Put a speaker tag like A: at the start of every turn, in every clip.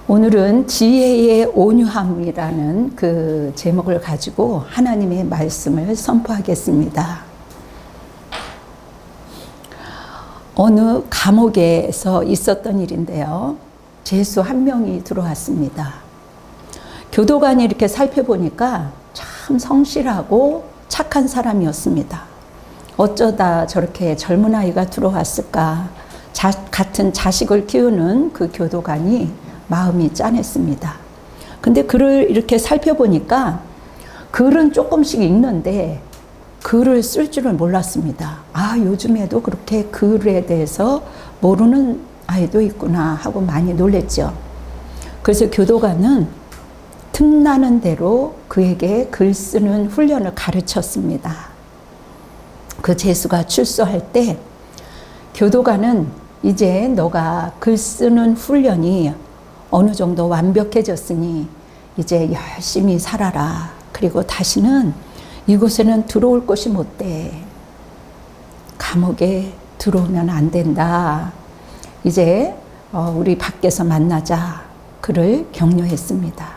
A: 오늘은 지혜의 온유함이라는 그 제목을 가지고 하나님의 말씀을 선포하겠습니다. 어느 감옥에서 있었던 일인데요. 죄수 한 명이 들어왔습니다. 교도관이 이렇게 살펴보니까 참 성실하고 착한 사람이었습니다. 어쩌다 저렇게 젊은 아이가 들어왔을까? 같은 자식을 키우는 그 교도관이 마음이 짠했습니다. 근데 글을 이렇게 살펴보니까 글은 조금씩 읽는데 글을 쓸 줄을 몰랐습니다. 아, 요즘에도 그렇게 글에 대해서 모르는 아이도 있구나 하고 많이 놀랬죠. 그래서 교도관은 틈나는 대로 그에게 글 쓰는 훈련을 가르쳤습니다. 그 죄수가 출소할 때 교도관은 이제 너가 글 쓰는 훈련이 어느 정도 완벽해졌으니 이제 열심히 살아라. 그리고 다시는 이곳에는 들어올 곳이 못 돼. 감옥에 들어오면 안 된다. 이제 우리 밖에서 만나자. 그를 격려했습니다.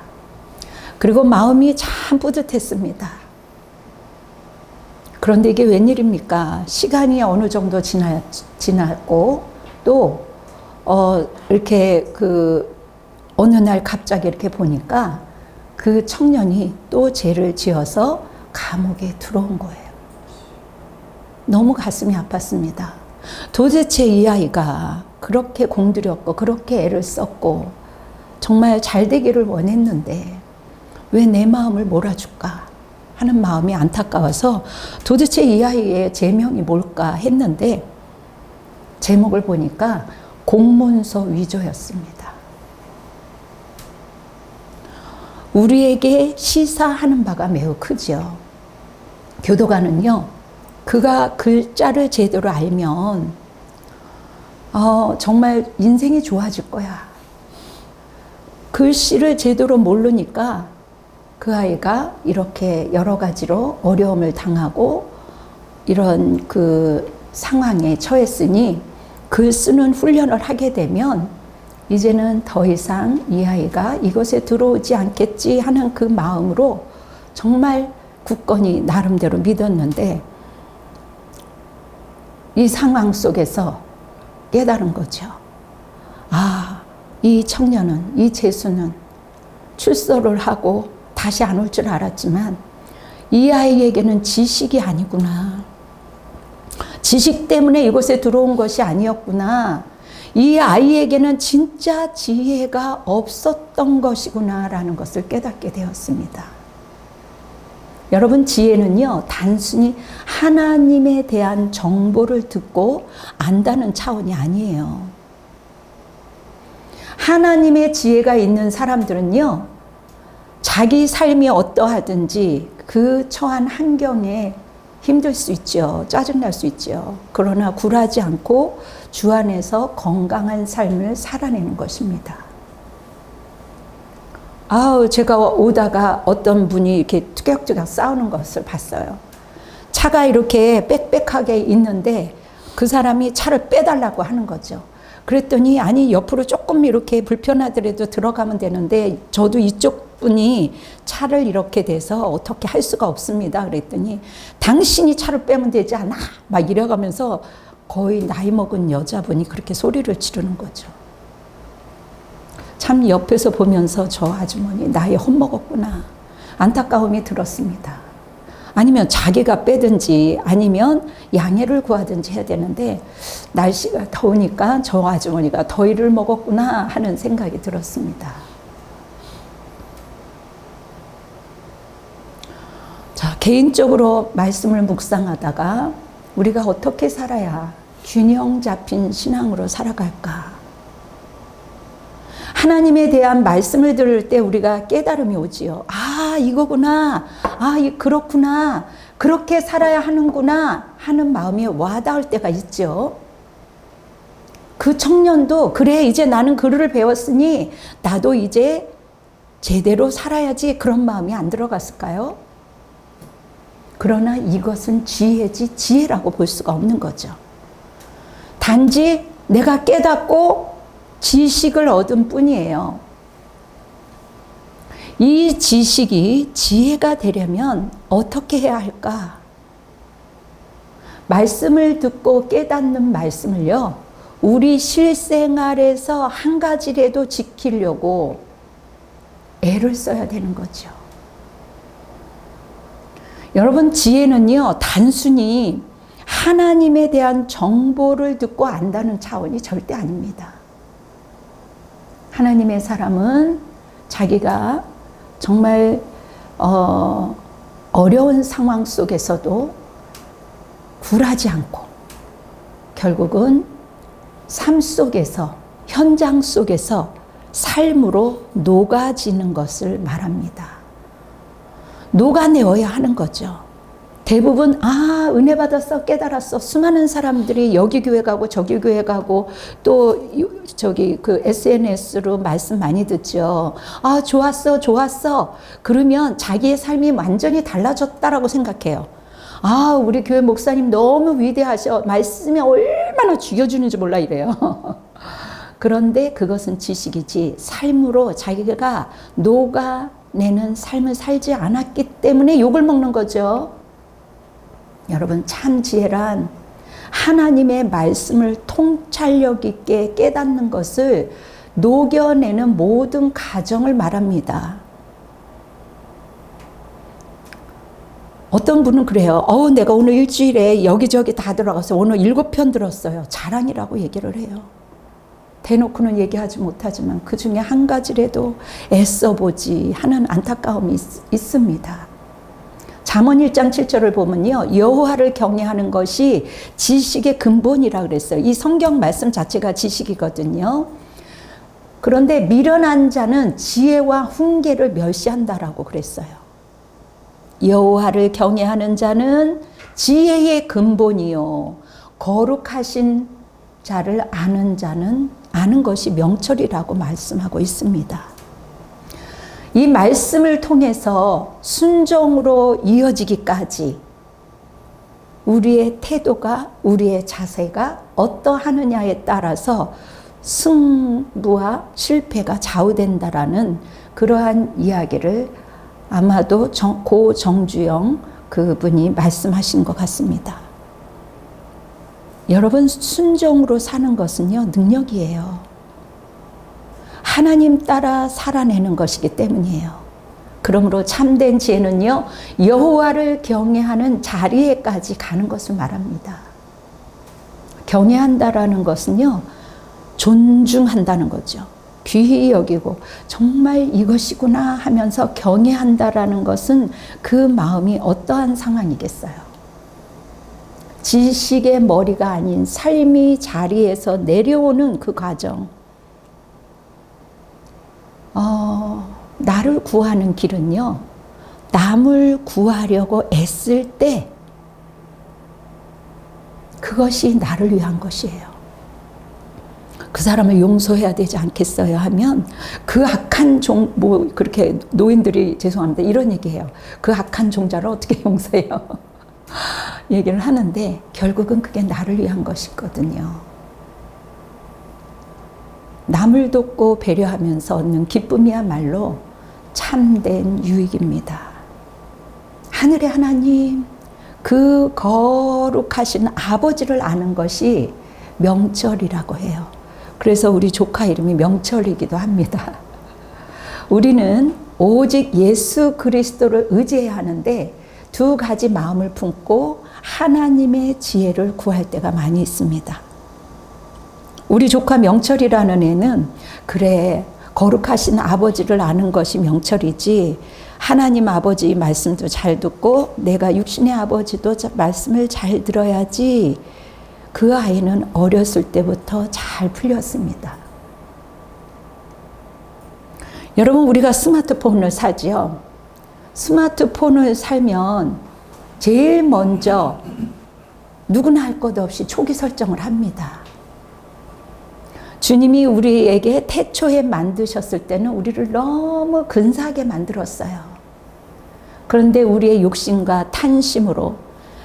A: 그리고 마음이 참 뿌듯했습니다. 그런데 이게 웬일입니까? 시간이 어느 정도 지났고 또 이렇게 어느 날 갑자기 이렇게 보니까 그 청년이 또 죄를 지어서 감옥에 들어온 거예요. 너무 가슴이 아팠습니다. 도대체 이 아이가 그렇게 공들였고 그렇게 애를 썼고 정말 잘 되기를 원했는데 왜 내 마음을 몰아줄까 하는 마음이 안타까워서 도대체 이 아이의 제명이 뭘까 했는데 제목을 보니까 공문서 위조였습니다. 우리에게 시사하는 바가 매우 크죠. 교도관은요, 그가 글자를 제대로 알면 정말 인생이 좋아질 거야. 글씨를 제대로 모르니까 그 아이가 이렇게 여러 가지로 어려움을 당하고 이런 그 상황에 처했으니 글 쓰는 훈련을 하게 되면 이제는 더 이상 이 아이가 이곳에 들어오지 않겠지 하는 그 마음으로 정말 굳건히 나름대로 믿었는데 이 상황 속에서 깨달은 거죠. 아, 이 청년은, 이 죄수는 출소를 하고 다시 안 올 줄 알았지만 이 아이에게는 지식이 아니구나. 지식 때문에 이곳에 들어온 것이 아니었구나. 이 아이에게는 진짜 지혜가 없었던 것이구나라는 것을 깨닫게 되었습니다. 여러분, 지혜는요, 단순히 하나님에 대한 정보를 듣고 안다는 차원이 아니에요. 하나님의 지혜가 있는 사람들은요, 자기 삶이 어떠하든지 그 처한 환경에 힘들 수 있죠. 짜증날 수 있죠. 그러나 굴하지 않고 주 안에서 건강한 삶을 살아내는 것입니다. 제가 오다가 어떤 분이 이렇게 투격투격 싸우는 것을 봤어요. 차가 이렇게 빽빽하게 있는데 그 사람이 차를 빼달라고 하는 거죠. 그랬더니 아니 옆으로 조금 이렇게 불편하더라도 들어가면 되는데 저도 이쪽 분이 차를 이렇게 돼서 어떻게 할 수가 없습니다. 그랬더니 당신이 차를 빼면 되지 않아? 막 이래가면서 거의 나이 먹은 여자분이 그렇게 소리를 지르는 거죠. 참 옆에서 보면서 저 아주머니 나이 헛먹었구나 안타까움이 들었습니다. 아니면 자기가 빼든지 아니면 양해를 구하든지 해야 되는데 날씨가 더우니까 저 아주머니가 더위를 먹었구나 하는 생각이 들었습니다. 자, 개인적으로 말씀을 묵상하다가 우리가 어떻게 살아야 균형 잡힌 신앙으로 살아갈까? 하나님에 대한 말씀을 들을 때 우리가 깨달음이 오지요. 아, 이거구나. 아, 그렇구나. 그렇게 살아야 하는구나 하는 마음이 와닿을 때가 있죠. 그 청년도 그래, 이제 나는 글을 배웠으니 나도 이제 제대로 살아야지 그런 마음이 안 들어갔을까요? 그러나 이것은 지혜지 지혜라고 볼 수가 없는 거죠. 단지 내가 깨닫고 지식을 얻은 뿐이에요. 이 지식이 지혜가 되려면 어떻게 해야 할까? 말씀을 듣고 깨닫는 말씀을요, 우리 실생활에서 한 가지라도 지키려고 애를 써야 되는 거죠. 여러분, 지혜는요, 단순히 하나님에 대한 정보를 듣고 안다는 차원이 절대 아닙니다. 하나님의 사람은 자기가 정말 어려운 상황 속에서도 굴하지 않고 결국은 삶 속에서, 현장 속에서 삶으로 녹아지는 것을 말합니다. 녹아내어야 하는 거죠. 대부분 은혜 받았어, 깨달았어. 수많은 사람들이 여기 교회 가고 저기 교회 가고 또 저기 그 SNS로 말씀 많이 듣죠. 좋았어, 좋았어. 그러면 자기의 삶이 완전히 달라졌다라고 생각해요. 우리 교회 목사님 너무 위대하셔. 말씀이 얼마나 죽여주는지 몰라 이래요. 그런데 그것은 지식이지 삶으로 자기가 녹아내는 삶을 살지 않았기 때문에 욕을 먹는 거죠. 여러분, 참 지혜란 하나님의 말씀을 통찰력 있게 깨닫는 것을 녹여내는 모든 과정을 말합니다. 어떤 분은 그래요. 내가 오늘 일주일에 여기저기 다 들어가서 오늘 7편 들었어요. 자랑이라고 얘기를 해요. 대놓고는 얘기하지 못하지만 그 중에 한 가지라도 애써보지 하는 안타까움이 있습니다. 잠언 1장 7절을 보면요, 여호와를 경외하는 것이 지식의 근본이라 그랬어요. 이 성경 말씀 자체가 지식이거든요. 그런데 미련한 자는 지혜와 훈계를 멸시한다라고 그랬어요. 여호와를 경외하는 자는 지혜의 근본이요, 거룩하신 자를 아는 자는 아는 것이 명철이라고 말씀하고 있습니다. 이 말씀을 통해서 순종으로 이어지기까지 우리의 태도가, 우리의 자세가 어떠하느냐에 따라서 승부와 실패가 좌우된다라는 그러한 이야기를 아마도 고 정주영 그분이 말씀하신 것 같습니다. 여러분, 순종으로 사는 것은요, 능력이에요. 하나님 따라 살아내는 것이기 때문이에요. 그러므로 참된 지혜는요, 여호와를 경외하는 자리에까지 가는 것을 말합니다. 경외한다라는 것은요, 존중한다는 거죠. 귀히 여기고 정말 이것이구나 하면서 경외한다라는 것은 그 마음이 어떠한 상황이겠어요. 지식의 머리가 아닌 삶의 자리에서 내려오는 그 과정. 나를 구하는 길은요, 남을 구하려고 애쓸 때 그것이 나를 위한 것이에요. 그 사람을 용서해야 되지 않겠어요 하면 그 악한 그렇게 노인들이 죄송합니다 이런 얘기해요. 그 악한 종자를 어떻게 용서해요? 얘기를 하는데 결국은 그게 나를 위한 것이거든요. 남을 돕고 배려하면서 얻는 기쁨이야말로 참된 유익입니다. 하늘의 하나님, 그 거룩하신 아버지를 아는 것이 명철이라고 해요. 그래서 우리 조카 이름이 명철이기도 합니다. 우리는 오직 예수 그리스도를 의지해야 하는데 두 가지 마음을 품고 하나님의 지혜를 구할 때가 많이 있습니다. 우리 조카 명철이라는 애는 그래, 거룩하신 아버지를 아는 것이 명철이지 하나님 아버지 말씀도 잘 듣고 내가 육신의 아버지도 말씀을 잘 들어야지. 그 아이는 어렸을 때부터 잘 풀렸습니다. 여러분, 우리가 스마트폰을 사지요. 스마트폰을 살면 제일 먼저 누구나 할 것 없이 초기 설정을 합니다. 주님이 우리에게 태초에 만드셨을 때는 우리를 너무 근사하게 만들었어요. 그런데 우리의 욕심과 탄심으로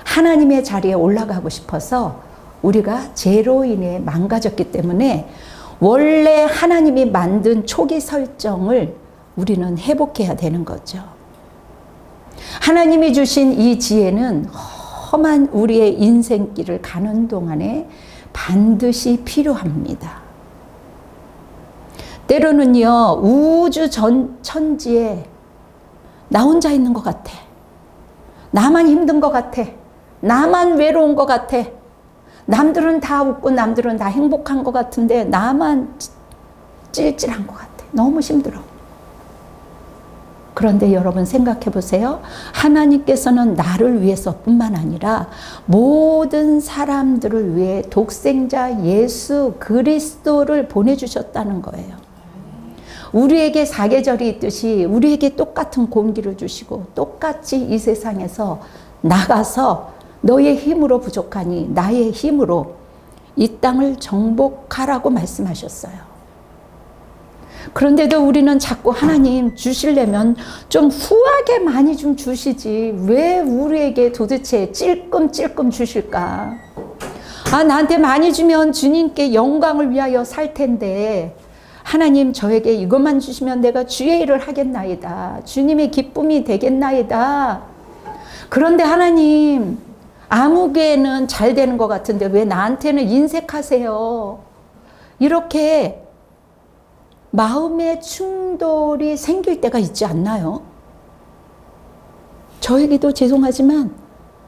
A: 하나님의 자리에 올라가고 싶어서 우리가 죄로 인해 망가졌기 때문에 원래 하나님이 만든 초기 설정을 우리는 회복해야 되는 거죠. 하나님이 주신 이 지혜는 험한 우리의 인생길을 가는 동안에 반드시 필요합니다. 때로는요, 우주 천지에 나 혼자 있는 것 같아. 나만 힘든 것 같아. 나만 외로운 것 같아. 남들은 다 웃고 남들은 다 행복한 것 같은데 나만 찔찔한 것 같아. 너무 힘들어. 그런데 여러분 생각해 보세요. 하나님께서는 나를 위해서뿐만 아니라 모든 사람들을 위해 독생자 예수 그리스도를 보내주셨다는 거예요. 우리에게 사계절이 있듯이 우리에게 똑같은 공기를 주시고 똑같이 이 세상에서 나가서 너의 힘으로 부족하니 나의 힘으로 이 땅을 정복하라고 말씀하셨어요. 그런데도 우리는 자꾸 하나님 주시려면 좀 후하게 많이 좀 주시지 왜 우리에게 도대체 찔끔찔끔 주실까? 아, 나한테 많이 주면 주님께 영광을 위하여 살 텐데 하나님 저에게 이것만 주시면 내가 주의 일을 하겠나이다. 주님의 기쁨이 되겠나이다. 그런데 하나님 아무개는 잘 되는 것 같은데 왜 나한테는 인색하세요? 이렇게 마음의 충돌이 생길 때가 있지 않나요? 저에게도 죄송하지만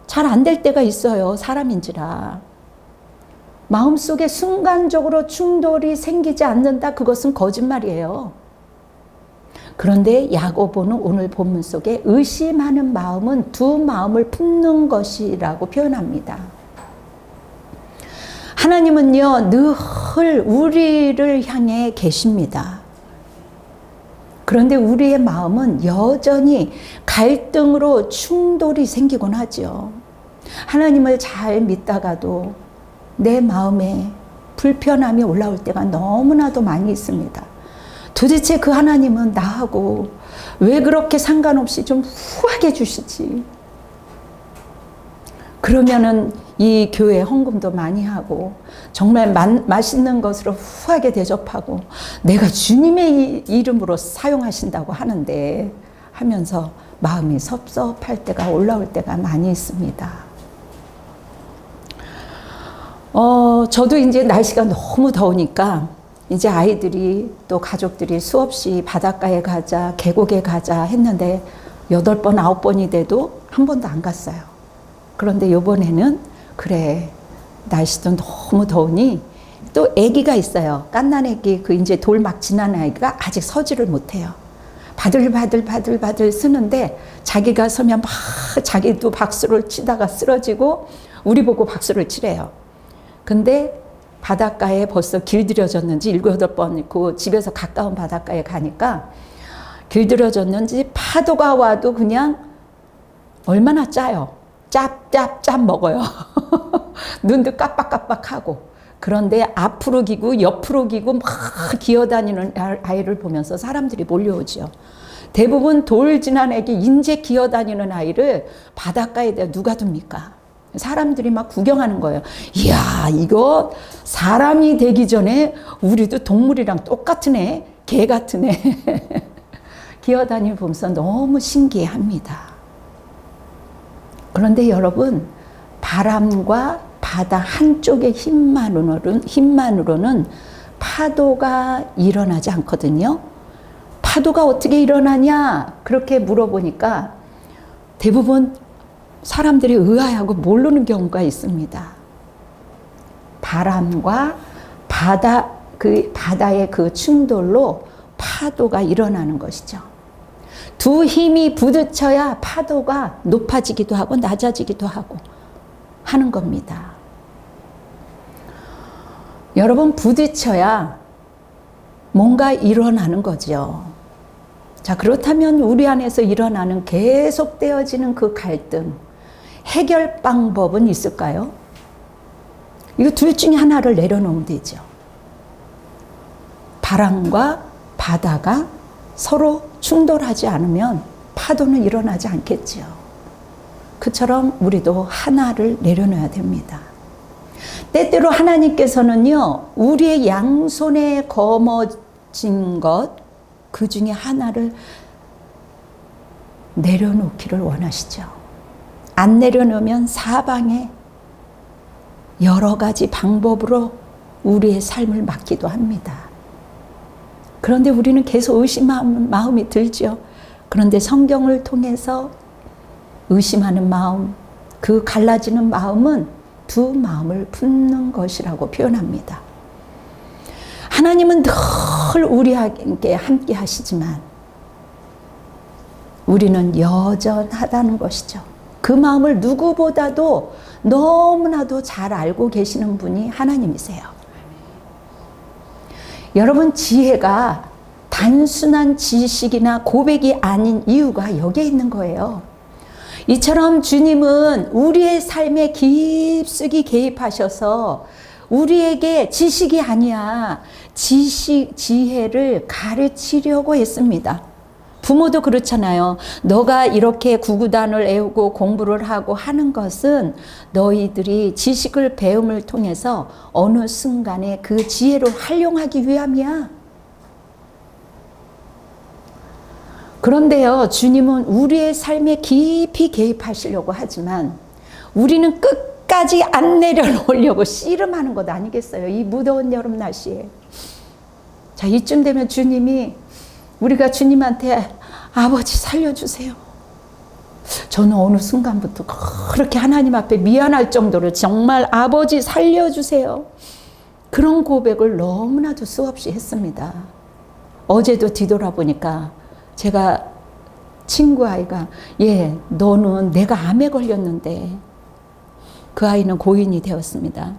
A: 잘 안 될 때가 있어요. 사람인지라. 마음속에 순간적으로 충돌이 생기지 않는다. 그것은 거짓말이에요. 그런데 야고보는 오늘 본문 속에 의심하는 마음은 두 마음을 품는 것이라고 표현합니다. 하나님은요, 늘 우리를 향해 계십니다. 그런데 우리의 마음은 여전히 갈등으로 충돌이 생기곤 하죠. 하나님을 잘 믿다가도 내 마음에 불편함이 올라올 때가 너무나도 많이 있습니다. 도대체 그 하나님은 나하고 왜 그렇게 상관없이 좀 후하게 주시지? 그러면은 이 교회 헌금도 많이 하고 정말 맛있는 것으로 후하게 대접하고 내가 주님의 이름으로 사용하신다고 하는데 하면서 마음이 섭섭할 때가 올라올 때가 많이 있습니다. 저도 이제 날씨가 너무 더우니까 이제 아이들이 또 가족들이 수없이 바닷가에 가자, 계곡에 가자 했는데 8번, 9번이 돼도 한 번도 안 갔어요. 그런데 이번에는 그래, 날씨도 너무 더우니 또 아기가 있어요. 갓난 아기, 그 이제 돌 막 지난 아이가 아직 서지를 못해요. 바들바들 쓰는데 자기가 서면 막 자기도 박수를 치다가 쓰러지고 우리 보고 박수를 치래요. 근데 바닷가에 벌써 길들여졌는지 7, 8번 그 집에서 가까운 바닷가에 가니까 길들여졌는지 파도가 와도 그냥 얼마나 짜요. 짭짭짭 먹어요. 눈도 깜빡깜빡하고. 그런데 앞으로 기고 옆으로 기고 막 기어다니는 아이를 보면서 사람들이 몰려오죠. 대부분 돌 지난 애기 인제 기어다니는 아이를 바닷가에다 누가 둡니까? 사람들이 막 구경하는 거예요. 이야, 이거 사람이 되기 전에 우리도 동물이랑 똑같은 애, 개 같은 애. 기어다니는 보면서 너무 신기해합니다. 그런데 여러분, 바람과 바다 한쪽의 힘만으로는 파도가 일어나지 않거든요. 파도가 어떻게 일어나냐? 그렇게 물어보니까 대부분 사람들이 의아해하고 모르는 경우가 있습니다. 바람과 바다의 그 충돌로 파도가 일어나는 것이죠. 두 힘이 부딪혀야 파도가 높아지기도 하고 낮아지기도 하고 하는 겁니다. 여러분, 부딪혀야 뭔가 일어나는 거죠. 자, 그렇다면 우리 안에서 일어나는 계속되어지는 그 갈등, 해결 방법은 있을까요? 이거 둘 중에 하나를 내려놓으면 되죠. 바람과 바다가 서로 충돌하지 않으면 파도는 일어나지 않겠죠. 그처럼 우리도 하나를 내려놔야 됩니다. 때때로 하나님께서는요, 우리의 양손에 거머쥔 것, 그 중에 하나를 내려놓기를 원하시죠. 안 내려놓으면 사방에 여러 가지 방법으로 우리의 삶을 막기도 합니다. 그런데 우리는 계속 의심하는 마음이 들죠. 그런데 성경을 통해서 의심하는 마음, 그 갈라지는 마음은 두 마음을 품는 것이라고 표현합니다. 하나님은 늘 우리에게 함께 하시지만 우리는 여전하다는 것이죠. 그 마음을 누구보다도 너무나도 잘 알고 계시는 분이 하나님이세요. 여러분, 지혜가 단순한 지식이나 고백이 아닌 이유가 여기에 있는 거예요. 이처럼 주님은 우리의 삶에 깊숙이 개입하셔서 우리에게 지식이 아니야, 지혜를 가르치려고 했습니다. 부모도 그렇잖아요. 너가 이렇게 구구단을 외우고 공부를 하고 하는 것은 너희들이 지식을 배움을 통해서 어느 순간에 그 지혜를 활용하기 위함이야. 그런데요, 주님은 우리의 삶에 깊이 개입하시려고 하지만 우리는 끝까지 안 내려놓으려고 씨름하는 것 아니겠어요? 이 무더운 여름 날씨에. 자, 이쯤 되면 주님이, 우리가 주님한테 아버지 살려주세요. 저는 어느 순간부터 그렇게 하나님 앞에 미안할 정도로 정말 아버지 살려주세요. 그런 고백을 너무나도 수없이 했습니다. 어제도 뒤돌아보니까 제가 친구 아이가, 너는 내가 암에 걸렸는데, 그 아이는 고인이 되었습니다.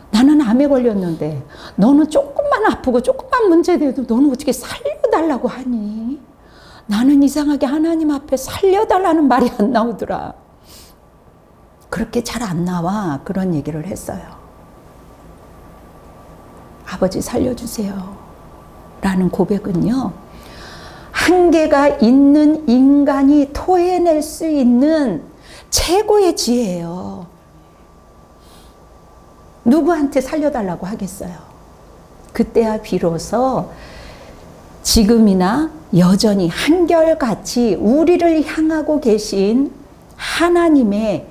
A: 나는 암에 걸렸는데 너는 조금만 아프고 조금만 문제돼도 너는 어떻게 살려달라고 하니? 나는 이상하게 하나님 앞에 살려달라는 말이 안 나오더라. 그렇게 잘 안 나와. 그런 얘기를 했어요. 아버지 살려주세요 라는 고백은요, 한계가 있는 인간이 토해낼 수 있는 최고의 지혜예요. 누구한테 살려달라고 하겠어요? 그때야 비로소 지금이나 여전히 한결같이 우리를 향하고 계신 하나님의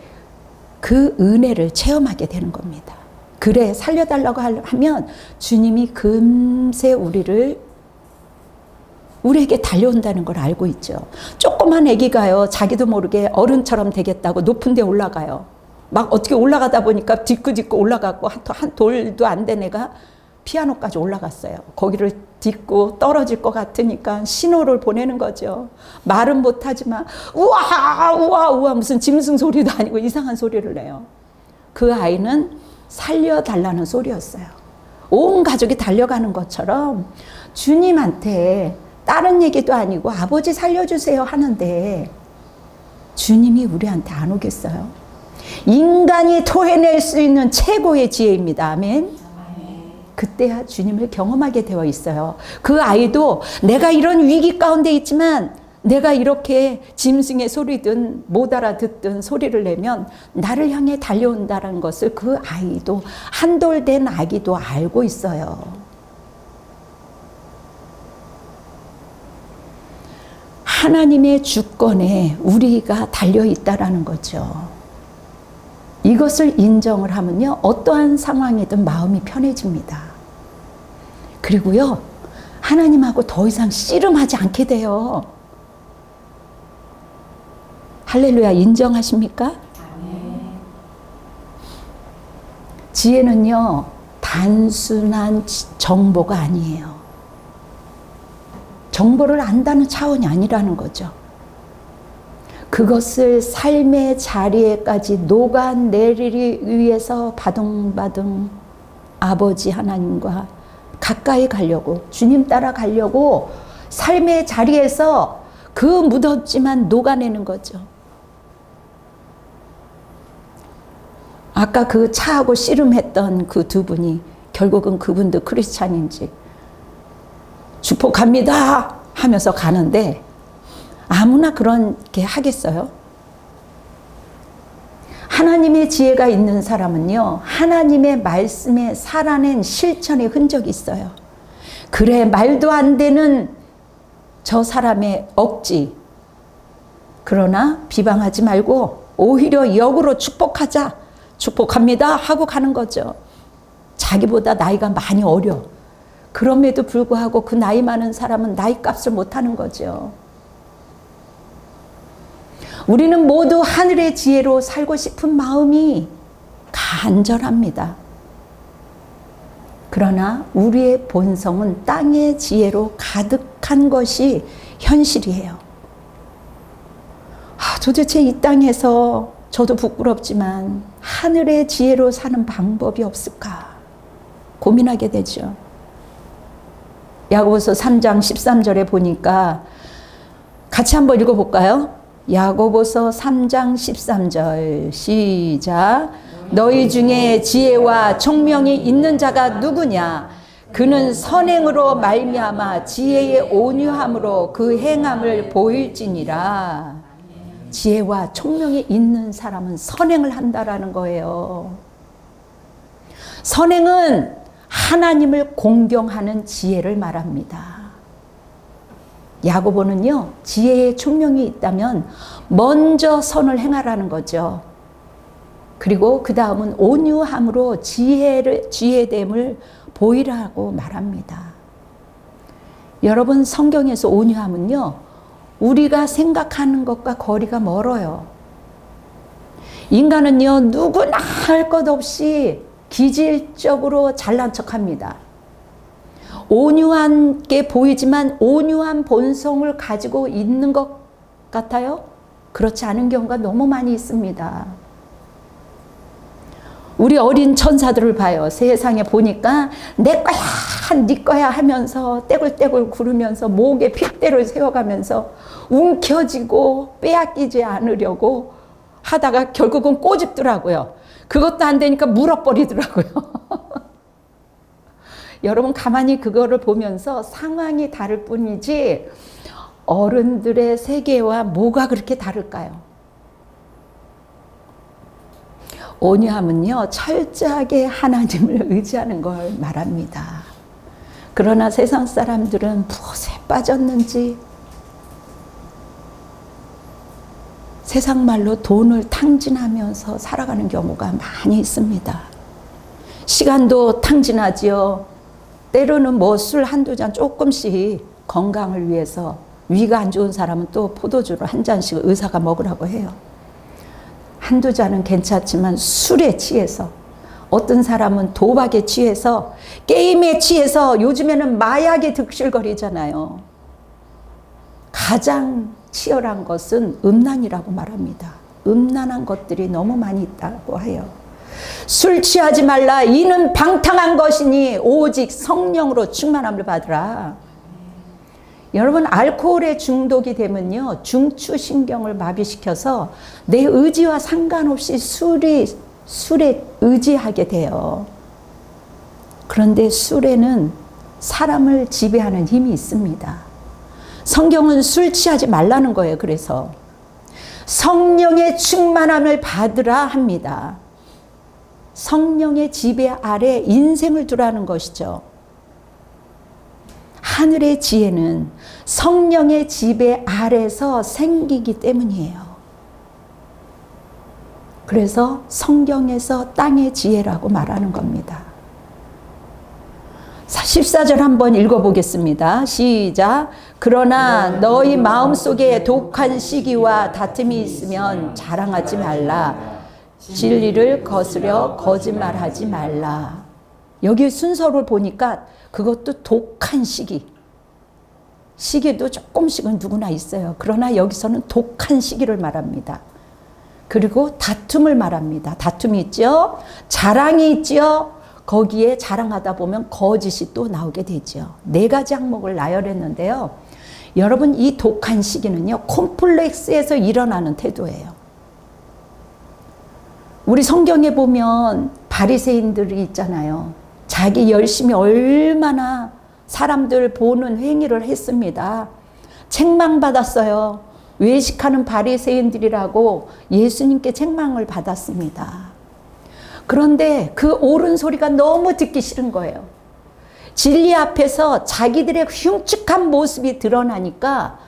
A: 그 은혜를 체험하게 되는 겁니다. 그래, 살려달라고 하면 주님이 금세 우리에게 달려온다는 걸 알고 있죠. 조그만 아기가요, 자기도 모르게 어른처럼 되겠다고 높은 데 올라가요. 막 어떻게 올라가다 보니까 딛고 올라가고 한 돌도 안 된 애가 피아노까지 올라갔어요. 거기를 딛고 떨어질 것 같으니까 신호를 보내는 거죠. 말은 못하지만 우와 우와 우와 무슨 짐승 소리도 아니고 이상한 소리를 내요. 그 아이는 살려달라는 소리였어요. 온 가족이 달려가는 것처럼 주님한테 다른 얘기도 아니고 아버지 살려주세요 하는데 주님이 우리한테 안 오겠어요? 인간이 토해낼 수 있는 최고의 지혜입니다. 아멘. 그때야 주님을 경험하게 되어 있어요. 그 아이도 내가 이런 위기 가운데 있지만 내가 이렇게 짐승의 소리든 못 알아듣든 소리를 내면 나를 향해 달려온다는 것을 그 아이도, 한돌 된 아기도 알고 있어요. 하나님의 주권에 우리가 달려있다라는 거죠. 이것을 인정을 하면요, 어떠한 상황이든 마음이 편해집니다. 그리고요, 하나님하고 더 이상 씨름하지 않게 돼요. 할렐루야, 인정하십니까? 지혜는요, 단순한 정보가 아니에요. 정보를 안다는 차원이 아니라는 거죠. 그것을 삶의 자리에까지 녹아내리기 위해서 바둥바둥 아버지 하나님과 가까이 가려고, 주님 따라가려고 삶의 자리에서 그 묻었지만 녹아내는 거죠. 아까 그 차하고 씨름했던 그 두 분이 결국은 그분도 크리스찬인지 축복합니다 하면서 가는데 아무나 그렇게 하겠어요? 하나님의 지혜가 있는 사람은요, 하나님의 말씀에 살아낸 실천의 흔적이 있어요. 그래, 말도 안 되는 저 사람의 억지. 그러나 비방하지 말고 오히려 역으로 축복하자. 축복합니다 하고 가는 거죠. 자기보다 나이가 많이 어려. 그럼에도 불구하고 그 나이 많은 사람은 나이 값을 못하는 거죠. 우리는 모두 하늘의 지혜로 살고 싶은 마음이 간절합니다. 그러나 우리의 본성은 땅의 지혜로 가득한 것이 현실이에요. 도대체 이 땅에서 저도 부끄럽지만 하늘의 지혜로 사는 방법이 없을까 고민하게 되죠. 야고보서 3장 13절에 보니까 같이 한번 읽어볼까요? 야고보서 3장 13절 시작. 너희 중에 지혜와 총명이 있는 자가 누구냐? 그는 선행으로 말미암아 지혜의 온유함으로 그 행함을 보일지니라. 지혜와 총명이 있는 사람은 선행을 한다라는 거예요. 선행은 하나님을 공경하는 지혜를 말합니다. 야고보는요, 지혜의 총명이 있다면 먼저 선을 행하라는 거죠. 그리고 그 다음은 온유함으로 지혜됨을 보이라고 말합니다. 여러분, 성경에서 온유함은요, 우리가 생각하는 것과 거리가 멀어요. 인간은요, 누구나 할 것 없이 기질적으로 잘난 척합니다. 온유한 게 보이지만 온유한 본성을 가지고 있는 것 같아요? 그렇지 않은 경우가 너무 많이 있습니다. 우리 어린 천사들을 봐요. 세상에 보니까 내 거야, 네 거야 하면서 떼굴떼굴 구르면서 목에 핏대를 세워가면서 움켜쥐고 빼앗기지 않으려고 하다가 결국은 꼬집더라고요. 그것도 안 되니까 물어버리더라고요. 여러분, 가만히 그거를 보면서 상황이 다를 뿐이지 어른들의 세계와 뭐가 그렇게 다를까요? 온유함은요, 철저하게 하나님을 의지하는 걸 말합니다. 그러나 세상 사람들은 무엇에 빠졌는지 세상 말로 돈을 탕진하면서 살아가는 경우가 많이 있습니다. 시간도 탕진하지요. 때로는 뭐 술 한두 잔 조금씩 건강을 위해서, 위가 안 좋은 사람은 또 포도주를 한 잔씩 의사가 먹으라고 해요. 한두 잔은 괜찮지만 술에 취해서, 어떤 사람은 도박에 취해서, 게임에 취해서, 요즘에는 마약에 득실거리잖아요. 가장 치열한 것은 음란이라고 말합니다. 음란한 것들이 너무 많이 있다고 해요. 술 취하지 말라. 이는 방탕한 것이니 오직 성령으로 충만함을 받으라. 여러분, 알코올에 중독이 되면요, 중추신경을 마비시켜서 내 의지와 상관없이 술에 의지하게 돼요. 그런데 술에는 사람을 지배하는 힘이 있습니다. 성경은 술 취하지 말라는 거예요. 그래서 성령의 충만함을 받으라 합니다. 성령의 지배 아래 인생을 두라는 것이죠. 하늘의 지혜는 성령의 지배 아래서 생기기 때문이에요. 그래서 성경에서 땅의 지혜라고 말하는 겁니다. 14절 한번 읽어보겠습니다. 시작. 그러나 너희 마음속에 독한 시기와 다툼이 있으면 자랑하지 말라. 진리를 거스려 거짓말하지 말라. 여기 순서를 보니까 그것도 독한 시기. 시기도 조금씩은 누구나 있어요. 그러나 여기서는 독한 시기를 말합니다. 그리고 다툼을 말합니다. 다툼이 있죠. 자랑이 있죠. 거기에 자랑하다 보면 거짓이 또 나오게 되죠. 4가지 항목을 나열했는데요. 여러분, 이 독한 시기는요, 콤플렉스에서 일어나는 태도예요. 우리 성경에 보면 바리새인들이 있잖아요. 자기 열심히 얼마나 사람들 보는 행위를 했습니다. 책망받았어요. 외식하는 바리새인들이라고 예수님께 책망을 받았습니다. 그런데 그 옳은 소리가 너무 듣기 싫은 거예요. 진리 앞에서 자기들의 흉측한 모습이 드러나니까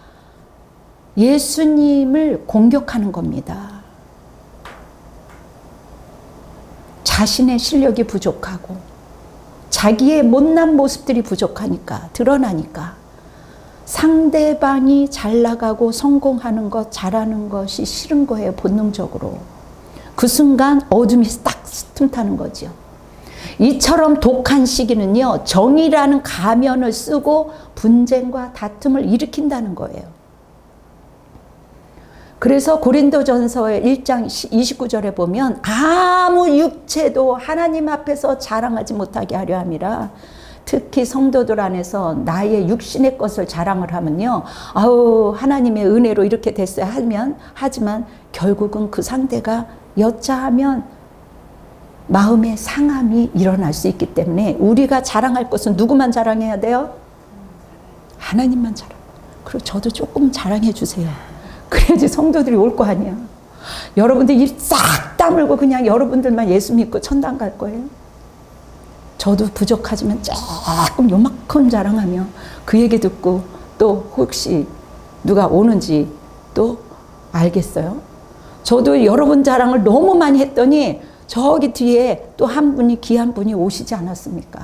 A: 예수님을 공격하는 겁니다. 자신의 실력이 부족하고 자기의 못난 모습들이 부족하니까, 드러나니까 상대방이 잘 나가고 성공하는 것, 잘하는 것이 싫은 거예요, 본능적으로. 그 순간 어둠이 딱 틈타는 거죠. 이처럼 독한 시기는요, 정의라는 가면을 쓰고 분쟁과 다툼을 일으킨다는 거예요. 그래서 고린도전서의 1장 29절에 보면 아무 육체도 하나님 앞에서 자랑하지 못하게 하려 함이라. 특히 성도들 안에서 나의 육신의 것을 자랑을 하면요, 아우 하나님의 은혜로 이렇게 됐어요 하지만 결국은 그 상대가 여짜하면 마음의 상함이 일어날 수 있기 때문에 우리가 자랑할 것은 누구만 자랑해야 돼요? 하나님만 자랑. 그리고 저도 조금 자랑해 주세요. 그래야지 성도들이 올 거 아니야. 여러분들 입 싹 다물고 그냥 여러분들만 예수 믿고 천당 갈 거예요. 저도 부족하지만 조금 요만큼 자랑하며 그 얘기 듣고 또 혹시 누가 오는지 또 알겠어요? 저도 여러분 자랑을 너무 많이 했더니 저기 뒤에 또 한 분이, 귀한 분이 오시지 않았습니까?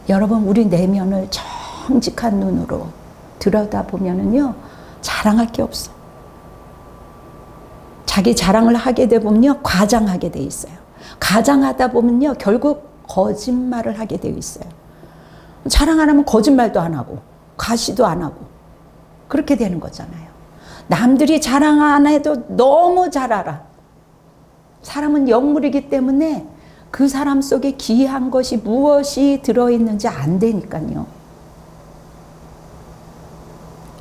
A: 여러분, 우리 내면을 정직한 눈으로 들여다보면은요, 자랑할 게 없어. 자기 자랑을 하게 되면요, 과장하게 돼 있어요. 가장하다 보면요, 결국 거짓말을 하게 되어 있어요. 자랑 안 하면 거짓말도 안 하고, 과시도 안 하고, 그렇게 되는 거잖아요. 남들이 자랑 안 해도 너무 잘 알아. 사람은 영물이기 때문에 그 사람 속에 귀한 것이 무엇이 들어있는지 안 되니까요.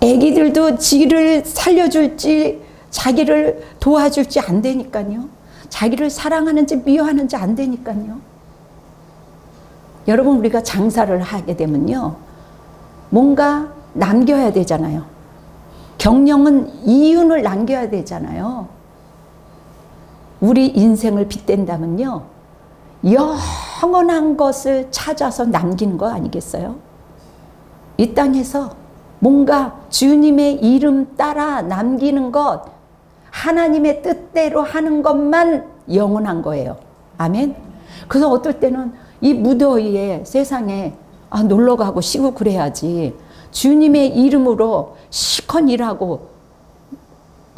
A: 애기들도 지를 살려줄지 자기를 도와줄지 안 되니까요. 자기를 사랑하는지 미워하는지 안 되니까요. 여러분, 우리가 장사를 하게 되면요, 뭔가 남겨야 되잖아요. 경영은 이윤을 남겨야 되잖아요. 우리 인생을 빗댄다면요, 영원한 것을 찾아서 남기는 거 아니겠어요? 이 땅에서 뭔가 주님의 이름 따라 남기는 것, 하나님의 뜻대로 하는 것만 영원한 거예요. 아멘? 그래서 어떨 때는 이 무더위에 세상에 놀러 가고 쉬고 그래야지, 주님의 이름으로 실컷 일하고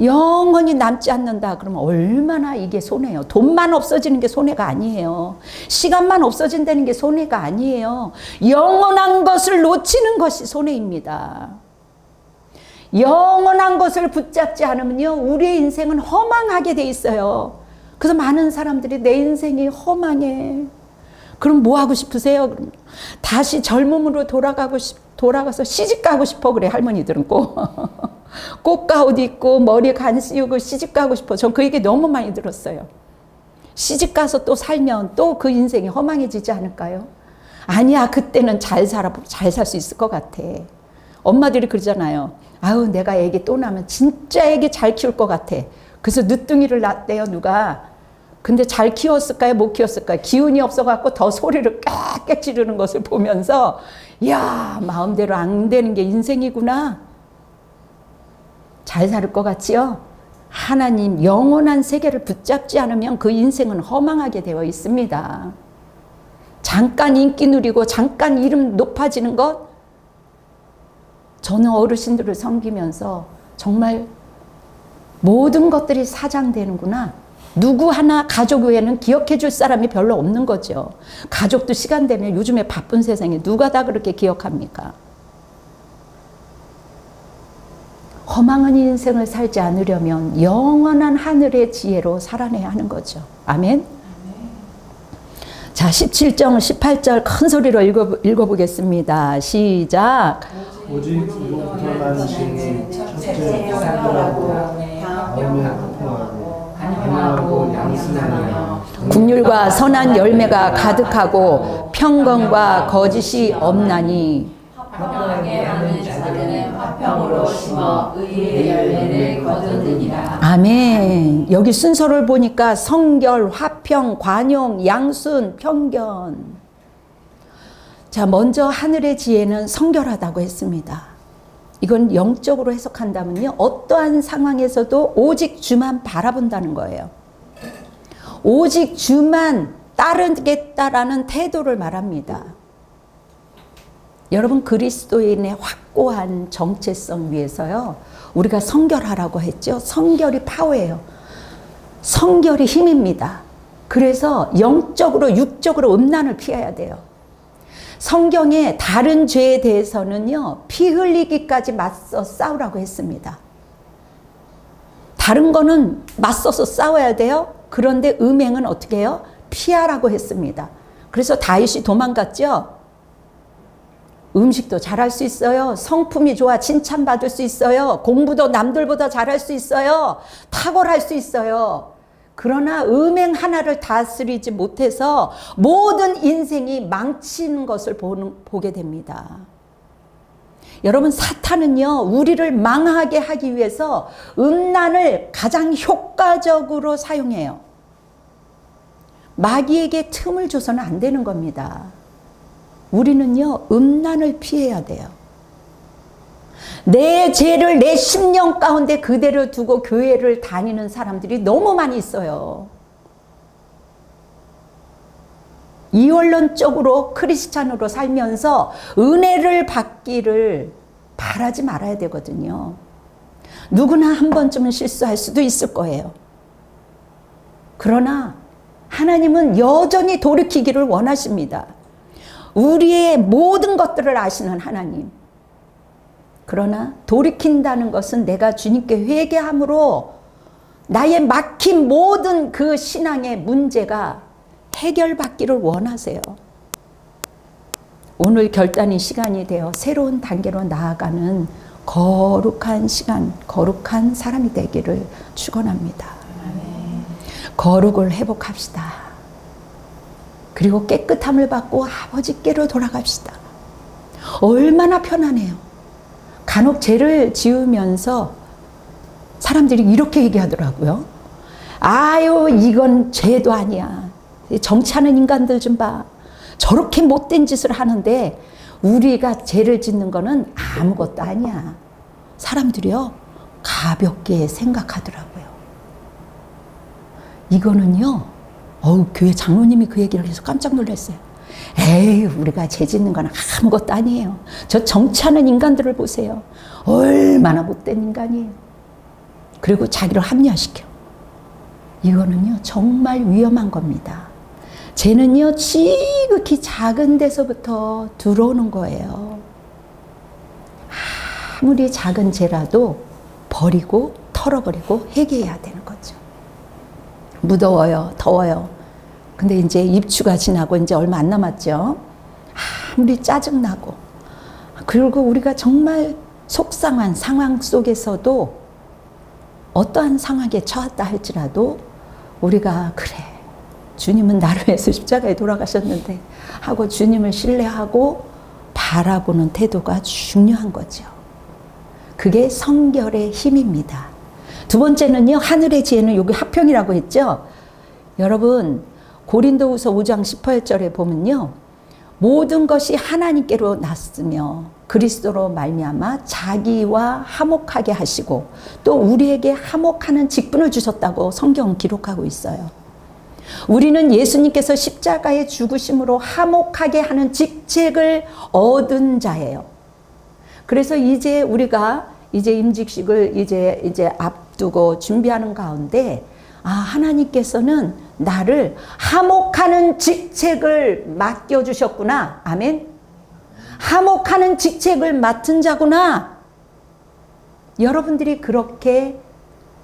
A: 영원히 남지 않는다 그러면 얼마나 이게 손해요. 돈만 없어지는 게 손해가 아니에요. 시간만 없어진다는 게 손해가 아니에요. 영원한 것을 놓치는 것이 손해입니다. 영원한 것을 붙잡지 않으면요, 우리의 인생은 허망하게 돼 있어요. 그래서 많은 사람들이 내 인생이 허망해. 그럼 뭐 하고 싶으세요? 다시 젊음으로 돌아가서 시집가고 싶어 그래, 할머니들은 꼭. 꽃가옷 입고 머리에 간 씌우고 시집가고 싶어. 전 그 얘기 너무 많이 들었어요. 시집가서 또 살면 또 그 인생이 허망해지지 않을까요? 아니야, 그때는 잘 살 수 있을 것 같아. 엄마들이 그러잖아요. 아유, 내가 애기 또 낳으면 진짜 애기 잘 키울 것 같아. 그래서 늦둥이를 낳았대요, 누가. 근데 잘 키웠을까요? 못 키웠을까요? 기운이 없어갖고 더 소리를 깍깍 지르는 것을 보면서, 이야, 마음대로 안 되는 게 인생이구나. 잘 살 것 같지요? 하나님 영원한 세계를 붙잡지 않으면 그 인생은 허망하게 되어 있습니다. 잠깐 인기 누리고 잠깐 이름 높아지는 것, 저는 어르신들을 섬기면서 정말 모든 것들이 사장되는구나. 누구 하나 가족 외에는 기억해 줄 사람이 별로 없는 거죠. 가족도 시간 되면 요즘에 바쁜 세상에 누가 다 그렇게 기억합니까? 허망한 인생을 살지 않으려면 영원한 하늘의 지혜로 살아내야 하는 거죠. 아멘? 자, 17절, 18절 큰 소리로 읽어보겠습니다. 시작.
B: 오직 우러난 신이 첫째 사들하고 다음에 후통하고 간영하고 양승하며
A: 긍휼과 선한 열매가 가득하고 평강과 거짓이 없나니
B: 합당하게 하는 자
C: 자들은 화평으로 심어 의의 열매를 거두느니라.
A: 아멘. 여기 순서를 보니까 성결, 화평, 관용, 양순, 편견. 자, 먼저 하늘의 지혜는 성결하다고 했습니다. 이건 영적으로 해석한다면요, 어떠한 상황에서도 오직 주만 바라본다는 거예요. 오직 주만 따르겠다라는 태도를 말합니다. 여러분, 그리스도인의 확고한 정체성 위해서요, 우리가 성결하라고 했죠. 성결이 파워예요. 성결이 힘입니다. 그래서 영적으로 육적으로 음란을 피해야 돼요. 성경에 다른 죄에 대해서는요, 피 흘리기까지 맞서 싸우라고 했습니다. 다른 거는 맞서서 싸워야 돼요. 그런데 음행은 어떻게 해요? 피하라고 했습니다. 그래서 다윗이 도망갔죠. 음식도 잘할 수 있어요. 성품이 좋아 칭찬받을 수 있어요. 공부도 남들보다 잘할 수 있어요. 탁월할 수 있어요. 그러나 음행 하나를 다스리지 못해서 모든 인생이 망치는 것을 보게 됩니다. 여러분, 사탄은요, 우리를 망하게 하기 위해서 음란을 가장 효과적으로 사용해요. 마귀에게 틈을 줘서는 안 되는 겁니다. 우리는요, 음란을 피해야 돼요. 내 죄를 내 심령 가운데 그대로 두고 교회를 다니는 사람들이 너무 많이 있어요. 이원론적으로 크리스찬으로 살면서 은혜를 받기를 바라지 말아야 되거든요. 누구나 한 번쯤은 실수할 수도 있을 거예요. 그러나 하나님은 여전히 돌이키기를 원하십니다. 우리의 모든 것들을 아시는 하나님. 그러나 돌이킨다는 것은 내가 주님께 회개함으로 나의 막힌 모든 그 신앙의 문제가 해결받기를 원하세요. 오늘 결단의 시간이 되어 새로운 단계로 나아가는 거룩한 시간, 거룩한 사람이 되기를 축원합니다. 거룩을 회복합시다. 그리고 깨끗함을 받고 아버지께로 돌아갑시다. 얼마나 편안해요. 간혹 죄를 지으면서 사람들이 이렇게 얘기하더라고요. 아유, 이건 죄도 아니야. 정치하는 인간들 좀 봐. 저렇게 못된 짓을 하는데 우리가 죄를 짓는 거는 아무것도 아니야. 사람들이요, 가볍게 생각하더라고요. 이거는요, 교회 장로님이 그 얘기를 해서 깜짝 놀랐어요. 에이, 우리가 죄 짓는 건 아무것도 아니에요. 저 정치하는 인간들을 보세요. 얼마나 못된 인간이에요. 그리고 자기를 합리화시켜. 이거는요, 정말 위험한 겁니다. 죄는요, 지극히 작은 데서부터 들어오는 거예요. 아무리 작은 죄라도 버리고 털어버리고 회개해야 되는 거죠. 무더워요, 더워요. 근데 이제 입추가 지나고 이제 얼마 안 남았죠. 아무리 짜증나고, 그리고 우리가 정말 속상한 상황 속에서도 어떠한 상황에 처했다 할지라도 우리가 그래, 주님은 나를 위해서 십자가에 돌아가셨는데 하고 주님을 신뢰하고 바라보는 태도가 중요한 거죠. 그게 성결의 힘입니다. 두 번째는요, 하늘의 지혜는 여기 화평이라고 했죠. 여러분, 고린도후서 5장 18절에 보면요, 모든 것이 하나님께로 났으며 그리스도로 말미암아 자기와 화목하게 하시고 또 우리에게 화목하는 직분을 주셨다고 성경은 기록하고 있어요. 우리는 예수님께서 십자가의 죽으심으로 화목하게 하는 직책을 얻은 자예요. 그래서 이제 우리가 이제 임직식을 이제 앞두고 준비하는 가운데, 하나님께서는 나를 화목하는 직책을 맡겨주셨구나. 아멘. 화목하는 직책을 맡은 자구나. 여러분들이 그렇게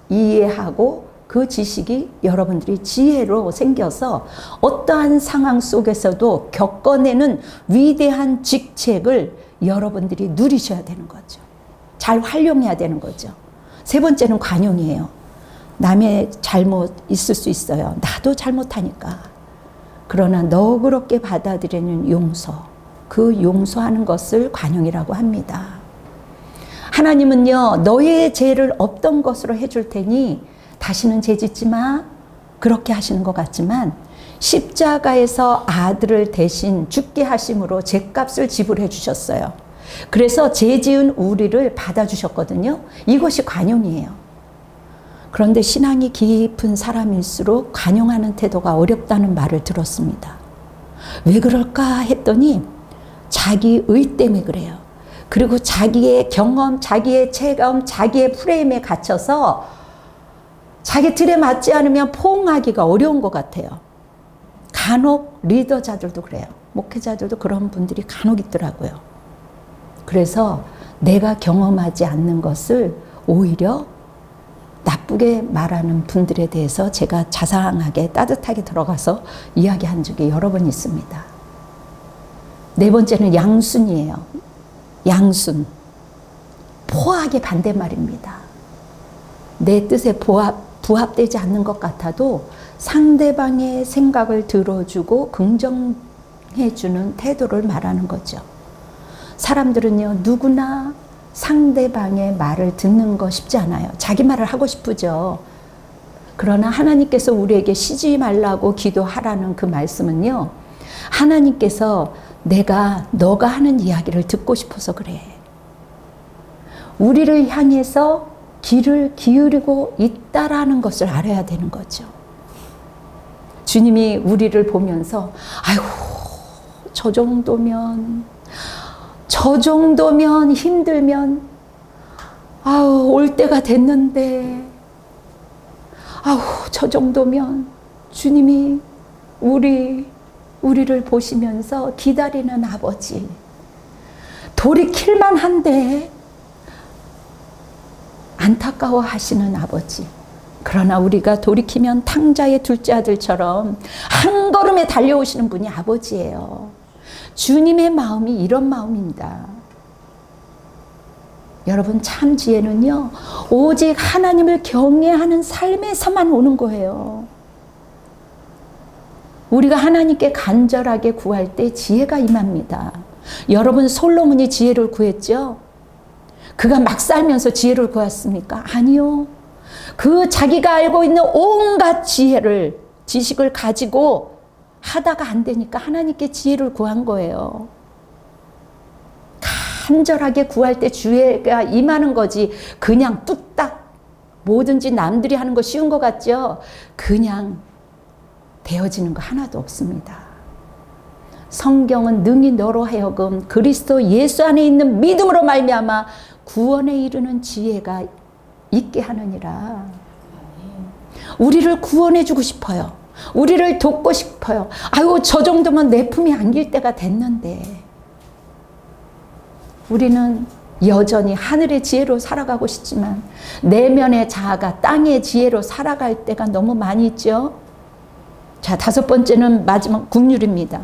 A: 이해하고 그 지식이 여러분들이 지혜로 생겨서 어떠한 상황 속에서도 겪어내는 위대한 직책을 여러분들이 누리셔야 되는 거죠. 잘 활용해야 되는 거죠. 세 번째는 관용이에요. 남의 잘못 있을 수 있어요. 나도 잘못하니까. 그러나 너그럽게 받아들이는 용서, 그 용서하는 것을 관용이라고 합니다. 하나님은요, 너의 죄를 없던 것으로 해줄 테니 다시는 죄 짓지 마. 그렇게 하시는 것 같지만 십자가에서 아들을 대신 죽게 하심으로 죄값을 지불해 주셨어요. 그래서 죄 지은 우리를 받아주셨거든요. 이것이 관용이에요. 그런데 신앙이 깊은 사람일수록 관용하는 태도가 어렵다는 말을 들었습니다. 왜 그럴까 했더니 자기의 때문에 그래요. 그리고 자기의 경험, 자기의 체험, 자기의 프레임에 갇혀서 자기 틀에 맞지 않으면 포옹하기가 어려운 것 같아요. 간혹 리더자들도 그래요. 목회자들도 그런 분들이 간혹 있더라고요. 그래서 내가 경험하지 않는 것을 오히려 나쁘게 말하는 분들에 대해서 제가 자상하게 따뜻하게 들어가서 이야기한 적이 여러 번 있습니다. 네 번째는 양순이에요. 양순. 포악의 반대말입니다. 내 뜻에 부합되지 않는 것 같아도 상대방의 생각을 들어주고 긍정해주는 태도를 말하는 거죠. 사람들은요, 누구나 상대방의 말을 듣는 거 쉽지 않아요. 자기 말을 하고 싶으죠. 그러나 하나님께서 우리에게 쉬지 말라고 기도하라는 그 말씀은요, 하나님께서 너가 하는 이야기를 듣고 싶어서 그래. 우리를 향해서 귀를 기울이고 있다라는 것을 알아야 되는 거죠. 주님이 우리를 보면서 아이고 저 정도면 힘들면 아우 올 때가 됐는데 아우 저 정도면 주님이 우리를 보시면서 기다리는 아버지, 돌이킬만 한데 안타까워 하시는 아버지. 그러나 우리가 돌이키면 탕자의 둘째 아들처럼 한 걸음에 달려오시는 분이 아버지예요. 주님의 마음이 이런 마음입니다. 여러분, 참 지혜는요, 오직 하나님을 경외하는 삶에서만 오는 거예요. 우리가 하나님께 간절하게 구할 때 지혜가 임합니다. 여러분, 솔로몬이 지혜를 구했죠? 그가 막 살면서 지혜를 구했습니까? 아니요. 그 자기가 알고 있는 온갖 지식을 가지고 하다가 안 되니까 하나님께 지혜를 구한 거예요. 간절하게 구할 때 지혜가 임하는 거지, 그냥 뚝딱 뭐든지 남들이 하는 거 쉬운 것 같죠? 그냥 되어지는 거 하나도 없습니다. 성경은 능히 너로 하여금 그리스도 예수 안에 있는 믿음으로 말미암아 구원에 이르는 지혜가 있게 하느니라. 우리를 구원해 주고 싶어요. 우리를 돕고 싶어요. 아유, 저 정도면 내 품이 안길 때가 됐는데. 우리는 여전히 하늘의 지혜로 살아가고 싶지만 내면의 자아가 땅의 지혜로 살아갈 때가 너무 많이 있죠. 자, 다섯 번째는 마지막 국률입니다.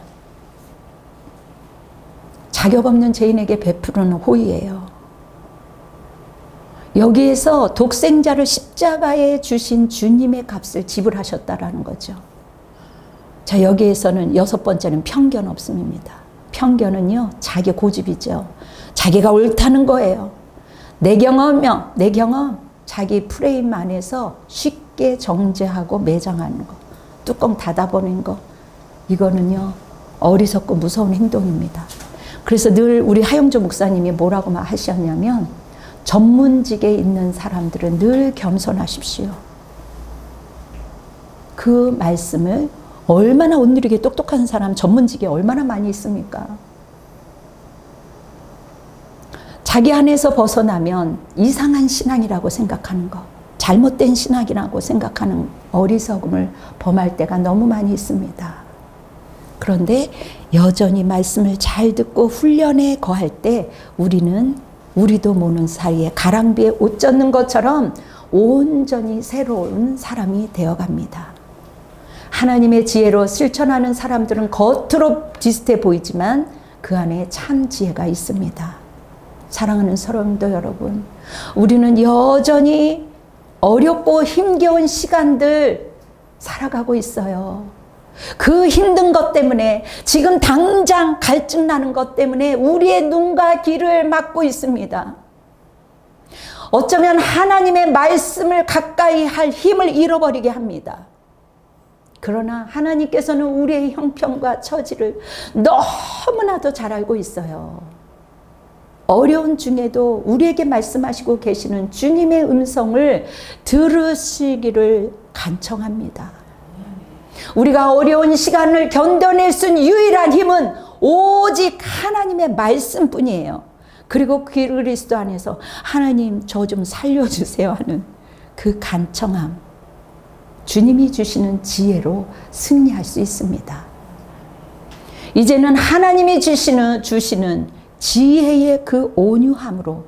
A: 자격 없는 죄인에게 베푸는 호의예요. 여기에서 독생자를 십자가에 주신 주님의 값을 지불하셨다라는 거죠. 자, 여기에서는 여섯 번째는 편견 없음입니다. 편견은요, 자기 고집이죠. 자기가 옳다는 거예요. 내 경험, 자기 프레임 안에서 쉽게 정죄하고 매장하는 거, 뚜껑 닫아버리는 거, 이거는요, 어리석고 무서운 행동입니다. 그래서 늘 우리 하영조 목사님이 뭐라고 하셨냐면, 전문직에 있는 사람들은 늘 겸손하십시오. 그 말씀을 얼마나 온누리게 똑똑한 사람 전문직에 얼마나 많이 있습니까? 자기 안에서 벗어나면 이상한 신앙이라고 생각하는 것, 잘못된 신앙이라고 생각하는 어리석음을 범할 때가 너무 많이 있습니다. 그런데 여전히 말씀을 잘 듣고 훈련에 거할 때 우리도 모르는 사이에 가랑비에 옷 젖는 것처럼 온전히 새로운 사람이 되어갑니다. 하나님의 지혜로 실천하는 사람들은 겉으로 비슷해 보이지만 그 안에 참 지혜가 있습니다. 사랑하는 성도 여러분, 우리는 여전히 어렵고 힘겨운 시간들 살아가고 있어요. 그 힘든 것 때문에, 지금 당장 갈증나는 것 때문에 우리의 눈과 귀를 막고 있습니다. 어쩌면 하나님의 말씀을 가까이 할 힘을 잃어버리게 합니다. 그러나 하나님께서는 우리의 형편과 처지를 너무나도 잘 알고 있어요. 어려운 중에도 우리에게 말씀하시고 계시는 주님의 음성을 들으시기를 간청합니다. 우리가 어려운 시간을 견뎌낼 수 있는 유일한 힘은 오직 하나님의 말씀뿐이에요. 그리고 그리스도 안에서 하나님 저 좀 살려주세요 하는 그 간청함, 주님이 주시는 지혜로 승리할 수 있습니다. 이제는 하나님이 주시는 지혜의 그 온유함으로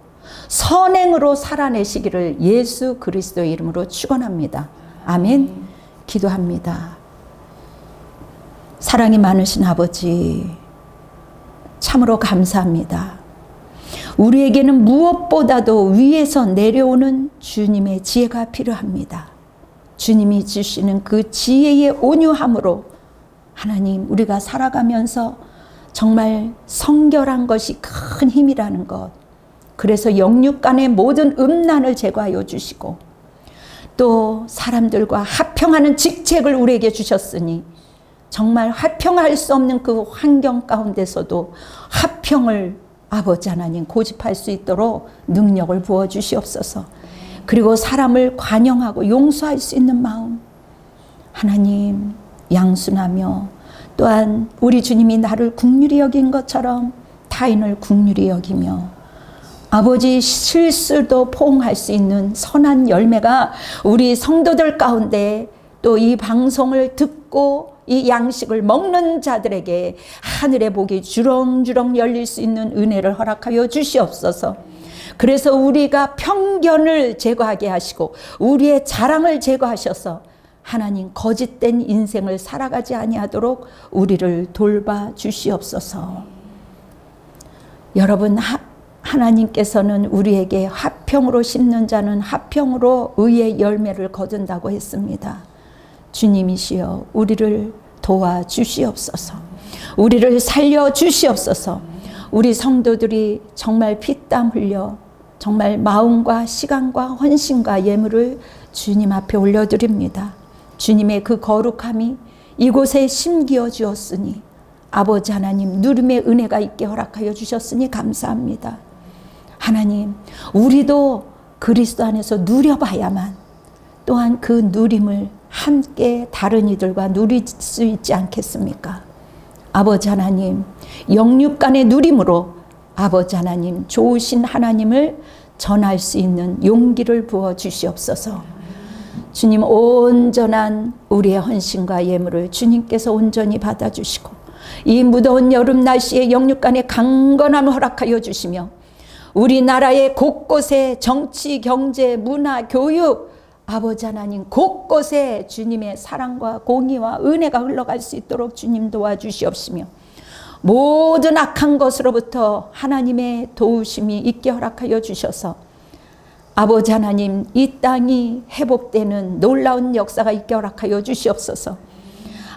A: 선행으로 살아내시기를 예수 그리스도의 이름으로 축원합니다. 아멘. 기도합니다. 사랑이 많으신 아버지, 참으로 감사합니다. 우리에게는 무엇보다도 위에서 내려오는 주님의 지혜가 필요합니다. 주님이 주시는 그 지혜의 온유함으로 하나님, 우리가 살아가면서 정말 성결한 것이 큰 힘이라는 것, 그래서 영육 간의 모든 음란을 제거하여 주시고 또 사람들과 화평하는 직책을 우리에게 주셨으니 정말 화평할 수 없는 그 환경 가운데서도 화평을 아버지 하나님 고집할 수 있도록 능력을 부어 주시옵소서. 그리고 사람을 관용하고 용서할 수 있는 마음, 하나님 양순하며 또한 우리 주님이 나를 긍휼히 여긴 것처럼 타인을 긍휼히 여기며 아버지 실수도 포옹할 수 있는 선한 열매가 우리 성도들 가운데 또 이 방송을 듣고 이 양식을 먹는 자들에게 하늘의 복이 주렁주렁 열릴 수 있는 은혜를 허락하여 주시옵소서. 그래서 우리가 편견을 제거하게 하시고 우리의 자랑을 제거하셔서 하나님 거짓된 인생을 살아가지 아니하도록 우리를 돌봐 주시옵소서. 여러분, 하나님께서는 우리에게 화평으로 심는 자는 화평으로 의의 열매를 거둔다고 했습니다. 주님이시여 우리를 도와주시옵소서. 우리를 살려주시옵소서. 우리 성도들이 정말 피땀 흘려 정말 마음과 시간과 헌신과 예물을 주님 앞에 올려드립니다. 주님의 그 거룩함이 이곳에 심기어 주었으니 아버지 하나님 누름의 은혜가 있게 허락하여 주셨으니 감사합니다. 하나님, 우리도 그리스도 안에서 누려봐야만 또한 그 누림을 함께 다른 이들과 누릴 수 있지 않겠습니까? 아버지 하나님, 영육 간의 누림으로 아버지 하나님, 좋으신 하나님을 전할 수 있는 용기를 부어 주시옵소서. 주님, 온전한 우리의 헌신과 예물을 주님께서 온전히 받아주시고 이 무더운 여름 날씨에 영육 간의 강건함을 허락하여 주시며 우리나라의 곳곳에 정치, 경제, 문화, 교육 아버지 하나님 곳곳에 주님의 사랑과 공의와 은혜가 흘러갈 수 있도록 주님 도와주시옵시며 모든 악한 것으로부터 하나님의 도우심이 있게 허락하여 주셔서 아버지 하나님 이 땅이 회복되는 놀라운 역사가 있게 허락하여 주시옵소서.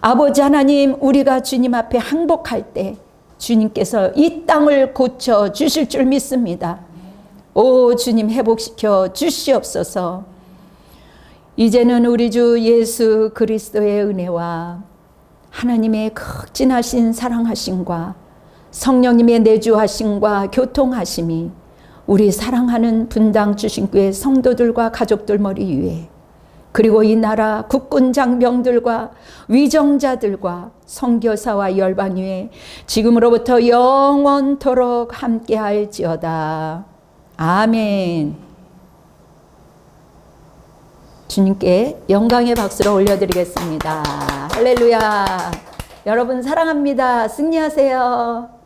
A: 아버지 하나님, 우리가 주님 앞에 항복할 때 주님께서 이 땅을 고쳐 주실 줄 믿습니다. 오 주님, 회복시켜 주시옵소서. 이제는 우리 주 예수 그리스도의 은혜와 하나님의 극진하신 사랑하심과 성령님의 내주하심과 교통하심이 우리 사랑하는 분당 주신교회 성도들과 가족들 머리 위에 그리고 이 나라 국군 장병들과 위정자들과 선교사와 열방 위에 지금으로부터 영원토록 함께할지어다. 아멘. 주님께 영광의 박수를 올려드리겠습니다. 할렐루야. 여러분 사랑합니다. 승리하세요.